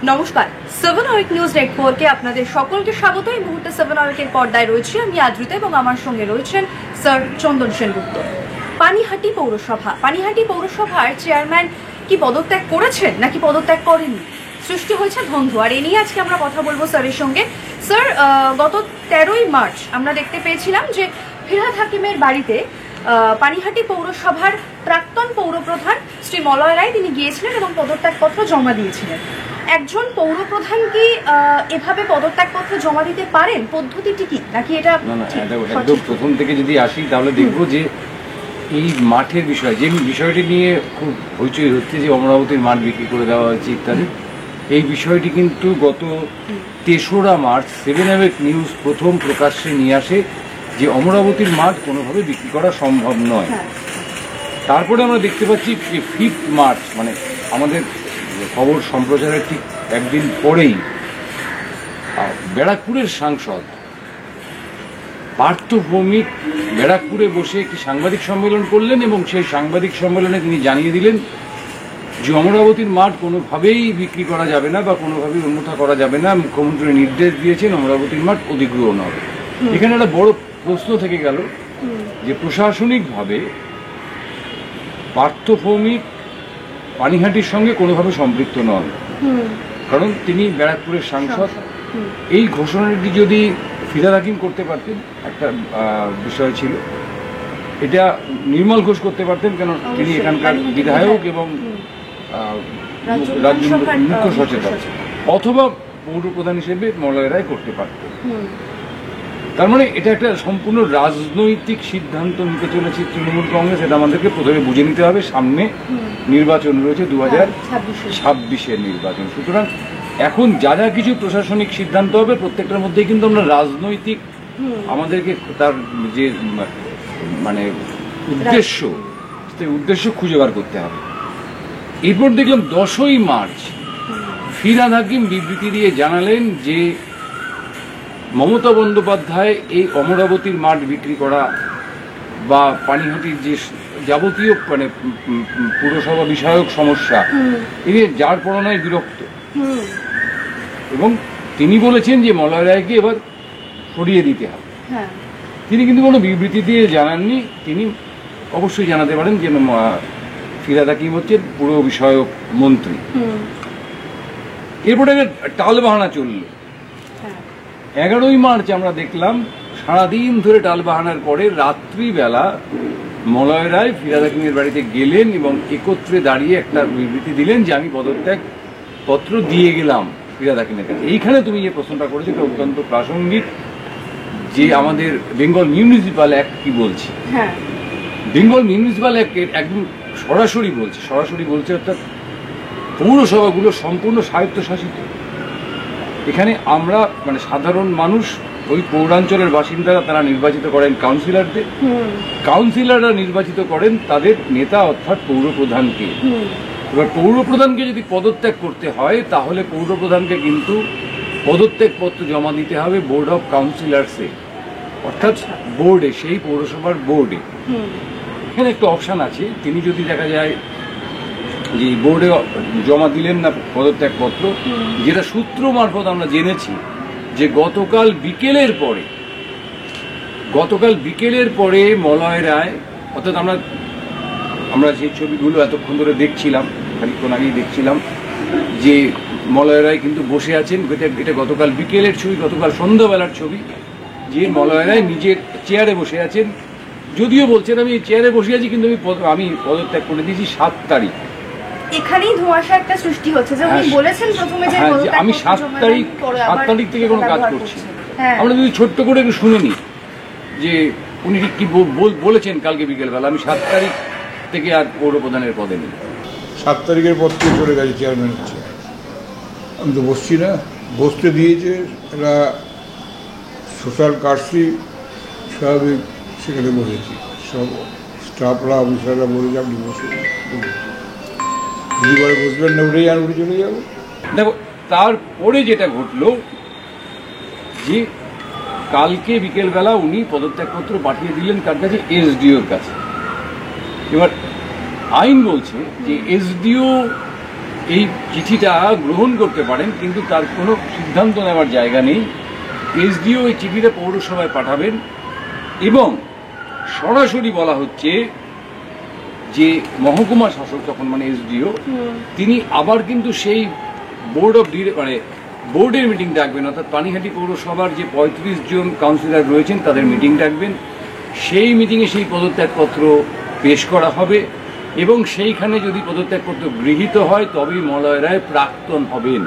নমস্কার, 7 hour news নেটওয়ার্কে আপনাদের সকলকে স্বাগত। এই মুহূর্তে 7 আওয়ারের পর্দায় রয়েছে আমি আদ্রিতা এবং আমার সঙ্গে রয়েছেন স্যার চন্দন সেনগুপ্ত। পানিহাটি পৌরসভার চেয়ারম্যান কি পদত্যাগ করেছেন নাকি পদত্যাগ করেননি, সৃষ্টি হয়েছে ধন্ধ। আর এ নিয়ে আজকে আমরা কথা বলবো স্যারের সঙ্গে। স্যার, গত 13ই মার্চ আমরা দেখতে পেয়েছিলাম যে ফিরহাদ হাকিমের বাড়িতে পানিহাটি পৌরসভার প্রাক্তন পৌরপ্রধান শ্রী মলয় রায় তিনি গিয়েছিলেন এবং পদত্যাগপত্র জমা দিয়েছিলেন। একজন পৌরপ্রধান কি এভাবে পদত্যাগপত্র জমা দিতে পারেন? পদ্ধতিটি কি, নাকি এটা একদম প্রথম থেকে যদি আসি তাহলে দেখবো যে এই মাঠের বিষয়, যে বিষয়টি নিয়ে খুব হইচই হচ্ছে যে অমরাবতীর মাঠ বিক্রি করে দেওয়া হয়েছে ইত্যাদি, এই বিষয়টি কিন্তু গত 3রা মার্চ 7 আওয়ার নিউজ প্রথম প্রকাশ্যে নিয়ে আসে যে অমরাবতীর মাঠ কোনোভাবে বিক্রি করা সম্ভব নয়। তারপরে আমরা দেখতে পাচ্ছি যে 5 মার্চ মানে আমাদের খবর সম্প্রচারের ঠিক একদিন পরেই ব্যারাকপুরের সাংসদ পার্থ ভৌমিক ব্যারাকপুরে বসে একটি সাংবাদিক সম্মেলন করলেন এবং সেই সাংবাদিক সম্মেলনে তিনি জানিয়ে দিলেন যে অমরাবতীর মাঠ কোনোভাবেই বিক্রি করা যাবে না বা কোনোভাবেই অন্যথা করা যাবে না। মুখ্যমন্ত্রী নির্দেশ দিয়েছেন অমরাবতীর মাঠ অধিগ্রহণ হবে। এখানে একটা বড় প্রশ্ন থেকে গেল যে প্রশাসনিকভাবে পার্থ ভৌমিক পানিহাটির সঙ্গে কোনোভাবে সম্পৃক্ত নন, কারণ তিনি ব্যারাকপুরের সাংসদ। এই ঘোষণাটি যদি ফিরহাদ হাকিম করতে পারতেন একটা বিষয় ছিল, এটা নির্মল ঘোষ করতে পারতেন, কেন তিনি এখানকার বিধায়ক এবং রাজ্য মুখ্য সচেতক, অথবা পৌরপ্রধান হিসেবে মলয় রায় করতে পারতেন। তার মানে এটা একটা সম্পূর্ণ রাজনৈতিক সিদ্ধান্ত নিতে চলেছে তৃণমূল কংগ্রেস। এটা আমাদেরকে প্রথমে বুঝে নিতে হবে, সামনে নির্বাচন রয়েছে 2026-এর নির্বাচন। সুতরাং এখন যা যা কিছু প্রশাসনিক সিদ্ধান্ত হবে প্রত্যেকটার মধ্যেই কিন্তু আমরা রাজনৈতিক আমাদেরকে তার যে মানে উদ্দেশ্য খুঁজে বার করতে হবে। এরপর দেখলাম 10ই মার্চ ফিরহাদ হাকিম বিবৃতি দিয়ে জানালেন যে মমতা বন্দ্যোপাধ্যায় এই অমরাবতীর মাঠ বিক্রি করা বা পানিহাটির যে যাবতীয় মানে পুরসভা বিষয়ক সমস্যা এতে যার পরনায় বিরক্ত, এবং তিনি বলেছেন যে মলয় রায়কে এবার সরিয়ে দিতে হবে। তিনি কিন্তু কোনো বিবৃতি দিয়ে জানাননি। তিনি অবশ্যই জানাতে পারেন যে ফিরহাদ হাকিম হচ্ছেন পুর বিষয়ক মন্ত্রী। এরপরে টালবাহানা চলল। 11ই মার্চ আমরা দেখলাম সারাদিন ধরে টালবাহানার পরে রাত্রিবেলা মলয় রায় ফিরহাদ হাকিমের বাড়িতে গেলেন এবং একত্রে দাঁড়িয়ে একটা বিবৃতি দিলেন যে আমি পদত্যাগ পত্র দিয়ে গেলাম ফিরহাদ হাকিমের কাছে। এইখানে তুমি যে প্রশ্নটা করেছো এটা অত্যন্ত প্রাসঙ্গিক যে আমাদের বেঙ্গল মিউনিসিপ্যাল অ্যাক্ট কি বলছে। বেঙ্গল মিউনিসিপ্যাল অ্যাক্টের একদম সরাসরি বলছে অর্থাৎ পৌরসভাগুলো সম্পূর্ণ স্বায়ত্তশাসিত। এখানে আমরা মানে সাধারণ মানুষ, ওই পৌরাঞ্চলের বাসিন্দারা তারা নির্বাচিত করেন কাউন্সিলরদের, কাউন্সিলররা নির্বাচিত করেন তাদের নেতা অর্থাৎ পৌরপ্রধানকে। এবার পৌরপ্রধানকে যদি পদত্যাগ করতে হয় তাহলে পৌরপ্রধানকে কিন্তু পদত্যাগপত্র জমা দিতে হবে বোর্ড অফ কাউন্সিলরসে, অর্থাৎ বোর্ডে, সেই পৌরসভার বোর্ডে। এখানে একটা অপশান আছে, তিনি যদি দেখা যায় যে বোর্ডে জমা দিলেন না পদত্যাগপত্র, যেটা সূত্র মারফত আমরা জেনেছি যে গতকাল বিকেলের পরে মলয় রায়, অর্থাৎ আমরা সেই ছবিগুলো এতক্ষণ ধরে দেখছিলাম, খানিকক্ষণ আগেই দেখছিলাম যে মলয় রায় কিন্তু বসে আছেন। এটা গতকাল বিকেলের ছবি, গতকাল সন্ধ্যাবেলার ছবি, যে মলয় রায় নিজের চেয়ারে বসে আছেন। যদিও বলছেন আমি চেয়ারে বসে আছি কিন্তু আমি পদত্যাগ করে দিয়েছি 7 তারিখ। এখানেই ধোঁয়াশা একটা সৃষ্টি হচ্ছে যে উনি বলেছেন প্রথমে যে আমি 7 তারিখ থেকে কোনো কাজ করছি। আমরা যদি ছোট্ট করে একটু শুনে নিই যে উনি ঠিক কি বলেছেন কালকে বিকেলবেলা। আমি 7 তারিখ থেকে আর পৌরপ্রধানের পদে নেই। 7 তারিখের পর থেকে চলে গেছে চেয়ারম্যান হচ্ছে। আমি তো বসছি না, বসতে দিয়েছে এরা সোশ্যাল কার্ডসি স্বাভাবিক, সেখানে বসেছি। সব স্টাফরা অফিসাররা বলে যে আপনি বসে দুবারে বসবেন না, উঠে যান, উঠে চলে যাবো। দেখো তারপরে যেটা ঘটলো যে কালকে বিকেলবেলা উনি পদত্যাগপত্র পাঠিয়ে দিলেন কার কাছে? এসডিওর কাছে। এবার আইন বলছে যে এসডিও এই চিঠিটা গ্রহণ করতে পারেন, কিন্তু তার কোনো সিদ্ধান্ত নেওয়ার জায়গা নেই। এসডিও এই চিঠিটা পৌরসভায় পাঠাবেন এবং সরাসরি বলা হচ্ছে যে মহকুমা শাসক তখন মানে এসডিও তিনি আবার কিন্তু সেই বোর্ডের মিটিং ডাকবেন, অর্থাৎ পানিহাটি পৌরসভার যে 35 জন কাউন্সিলর রয়েছেন তাদের মিটিং ডাকবেন। সেই মিটিংয়ে সেই পদত্যাগপত্র পেশ করা হবে এবং সেইখানে যদি পদত্যাগপত্র গৃহীত হয় তবেই মলয় রায় প্রাক্তন হবেন।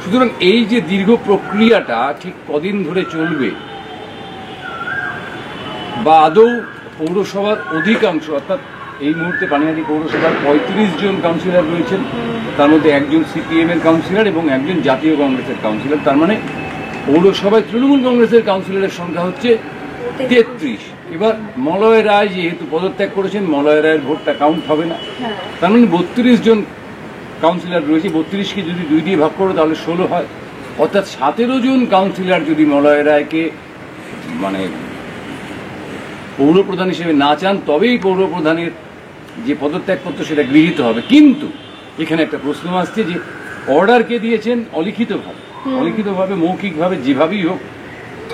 সুতরাং এই যে দীর্ঘ প্রক্রিয়াটা ঠিক কদিন ধরে চলবে বা আদৌ পৌরসভার অধিকাংশ, অর্থাৎ এই মুহূর্তে পানিহাটি পৌরসভার 35 জন কাউন্সিলর রয়েছেন, তার মধ্যে একজন সিপিএম এর কাউন্সিলর এবং একজন জাতীয় কংগ্রেসের কাউন্সিলর। তার মানে পৌরসভায় তৃণমূল কংগ্রেসের কাউন্সিলরের সংখ্যা হচ্ছে 33। এবার মলয় রায় যেহেতু পদত্যাগ করেছেন, মলয় রায়ের ভোটটা কাউন্ট হবে না। তার মানে 32 জন কাউন্সিলর রয়েছে, 32কে যদি 2 দিয়ে ভাগ করো তাহলে 16 হয়, অর্থাৎ 17 জন কাউন্সিলর যদি মলয় রায়কে মানে পৌরপ্রধান হিসেবে না চান তবেই পৌরপ্রধানের যে পদত্যাগপত্র সেটা গৃহীত হবে। কিন্তু এখানে একটা প্রশ্ন আসছে যে অর্ডার কে দিয়েছেন? অলিখিতভাবে মৌখিকভাবে যেভাবেই হোক,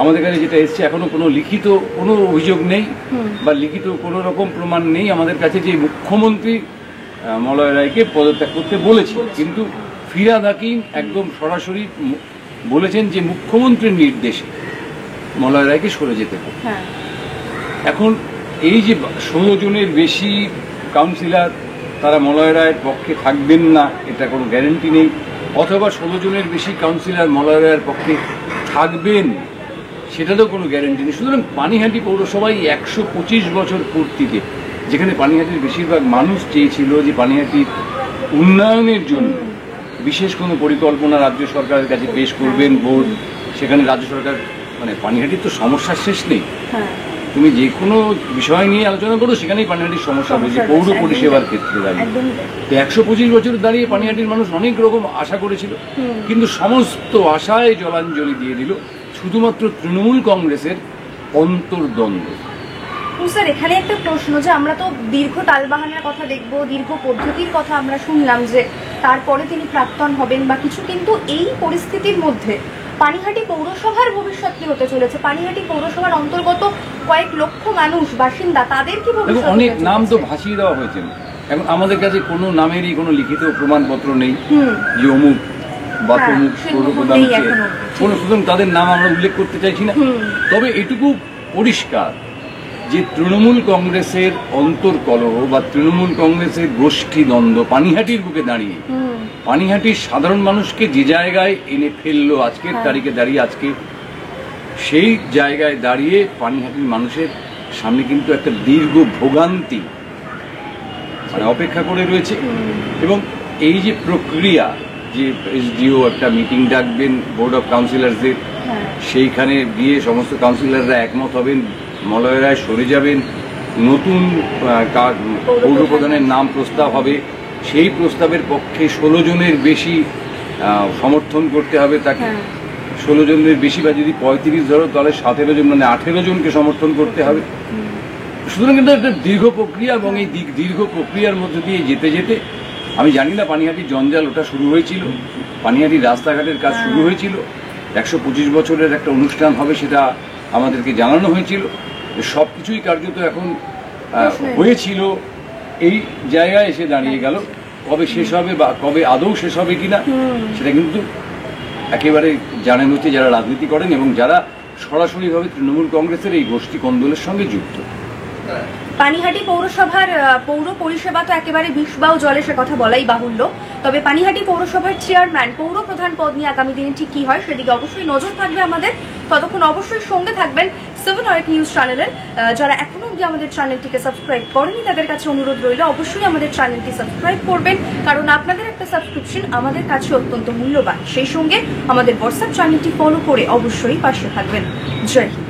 আমাদের কাছে যেটা এসছে এখনো কোনো লিখিত কোনো অভিযোগ নেই বা লিখিত কোনো রকম প্রমাণ নেই আমাদের কাছে যে মুখ্যমন্ত্রী মলয় রায়কে পদত্যাগ করতে বলেছেন। কিন্তু ফিরহাদ হাকিম একদম সরাসরি বলেছেন যে মুখ্যমন্ত্রীর নির্দেশে মলয় রায়কে সরে যেতে হবে। এখন এই যে 16 জনের বেশি কাউন্সিলর তারা মলয় রায়ের পক্ষে থাকবেন না এটা কোনো গ্যারেন্টি নেই, অথবা 16 জনের বেশি কাউন্সিলর মলয় রায়ের পক্ষে থাকবেন সেটারও কোনো গ্যারেন্টি নেই। সুতরাং পানিহাটি পৌরসভায় 125 বছর পূর্তিতে, যেখানে পানিহাটির বেশিরভাগ মানুষ চেয়েছিল যে পানিহাটির উন্নয়নের জন্য বিশেষ কোনো পরিকল্পনা রাজ্য সরকারের কাছে পেশ করবেন বোর্ড, সেখানে রাজ্য সরকার মানে পানিহাটির তো সমস্যার শেষ নেই, তুমি যে কোনো বিষয় নিয়ে আলোচনা করো সেখানেই পানিহাটির সমস্যা রয়েছে পৌর পরিষেবার ক্ষেত্রে দাঁড়িয়ে। 125 বছর দাঁড়িয়ে পানিহাটির মানুষ অনেক রকম আশা করেছিল, কিন্তু সমস্ত আশায় জলাঞ্জলি দিয়ে দিল শুধুমাত্র তৃণমূল কংগ্রেসের অন্তর্দ্বন্দ্ব। স্যার এখানে একটা প্রশ্ন যে আমরা তো দীর্ঘ তালবাহানার কথা দেখব, দীর্ঘ পদ্ধতির কথা আমরা শুনলাম যে তারপরে তিনি প্রাক্তন হবেন বা কিছু, কিন্তু এই পরিস্থিতির মধ্যে পানিহাটি পৌরসভার ভবিষ্যৎ কি হতে চলেছে? পানিহাটি পৌরসভার অন্তর্গত কয়েক লক্ষ মানুষ বাসিন্দা, তাদের কি ভবিষ্যৎ? অনেক নাম তো ভাসিয়ে দেওয়া হয়েছে, এখন আমাদের কাছে কোনো নামেরই কোনো লিখিত প্রমাণপত্র নেই যে অমুক বা তমুক পৌরপ্রধান, সুতরাং তাদের নাম আমরা উল্লেখ করতে চাইছি না। তবে এটুকু পরিষ্কার যে তৃণমূল কংগ্রেসের অন্তর্কলহ বা তৃণমূল কংগ্রেসের গোষ্ঠী দ্বন্দ্ব পানিহাটির বুকে দাঁড়িয়ে পানিহাটির সাধারণ মানুষকে যে জায়গায় এনে ফেললো আজকের তারিখে দাঁড়িয়ে, আজকে সেই জায়গায় দাঁড়িয়ে পানিহাটির মানুষের সামনে কিন্তু একটা দীর্ঘ ভোগান্তি মানে অপেক্ষা করে রয়েছে। এবং এই যে প্রক্রিয়া যে এসডিও একটা মিটিং ডাকবেন বোর্ড অফ কাউন্সিলরদের, সেইখানে গিয়ে সমস্ত কাউন্সিলররা একমত হবেন, মলয় রায় সরে যাবেন, নতুন পৌরপ্রধানের নাম প্রস্তাব হবে, সেই প্রস্তাবের পক্ষে 16 জনের বেশি সমর্থন করতে হবে তাকে, 16 জনের বেশি বা যদি 35 ধরো তাহলে 17 জন মানে 18 জনকে সমর্থন করতে হবে। সুতরাং কিন্তু একটা দীর্ঘ প্রক্রিয়া এবং এই দীর্ঘ প্রক্রিয়ার মধ্যে দিয়ে যেতে যেতে আমি জানি না পানিহাটির জঞ্জাল ওটা শুরু হয়েছিল, পানিহাটির রাস্তাঘাটের কাজ শুরু হয়েছিল, 125 বছরের একটা অনুষ্ঠান হবে সেটা আমাদেরকে জানানো হয়েছিল, সব কিছুই কার্যত এখন হয়েছিল, এই জায়গায় এসে দাঁড়িয়ে গেল। কবে শেষ হবে বা কবে আদৌ শেষ হবে কিনা সেটা কিন্তু একেবারে জানেন হচ্ছে যারা রাজনীতি করেন এবং যারা সরাসরিভাবে তৃণমূল কংগ্রেসের এই গোষ্ঠী কোন্দলের সঙ্গে যুক্ত। পানিহাটি পৌরসভার পৌর পরিষেবা তো একেবারে বিষবাও জলে, সে কথা বলাই বাহুল্য। তবে পানিহাটি পৌরসভার চেয়ারম্যান, পৌর প্রধান পদ নিয়ে আগামী দিনে ঠিক কি হয় সেদিকে অবশ্যই নজর থাকবে আমাদের। ততক্ষণ অবশ্যই সঙ্গে থাকবেন 7 আওয়ার নিউজ চ্যানেলের। যারা এখনো অবধি আমাদের চ্যানেলটিকে সাবস্ক্রাইব করেনি তাদের কাছে অনুরোধ রইল অবশ্যই আমাদের চ্যানেলটি সাবস্ক্রাইব করবেন, কারণ আপনাদের একটা সাবস্ক্রিপশন আমাদের কাছে অত্যন্ত মূল্যবান। সেই সঙ্গে আমাদের হোয়াটসঅ্যাপ চ্যানেলটি ফলো করে অবশ্যই পাশে থাকবেন। জয় হিন্দ।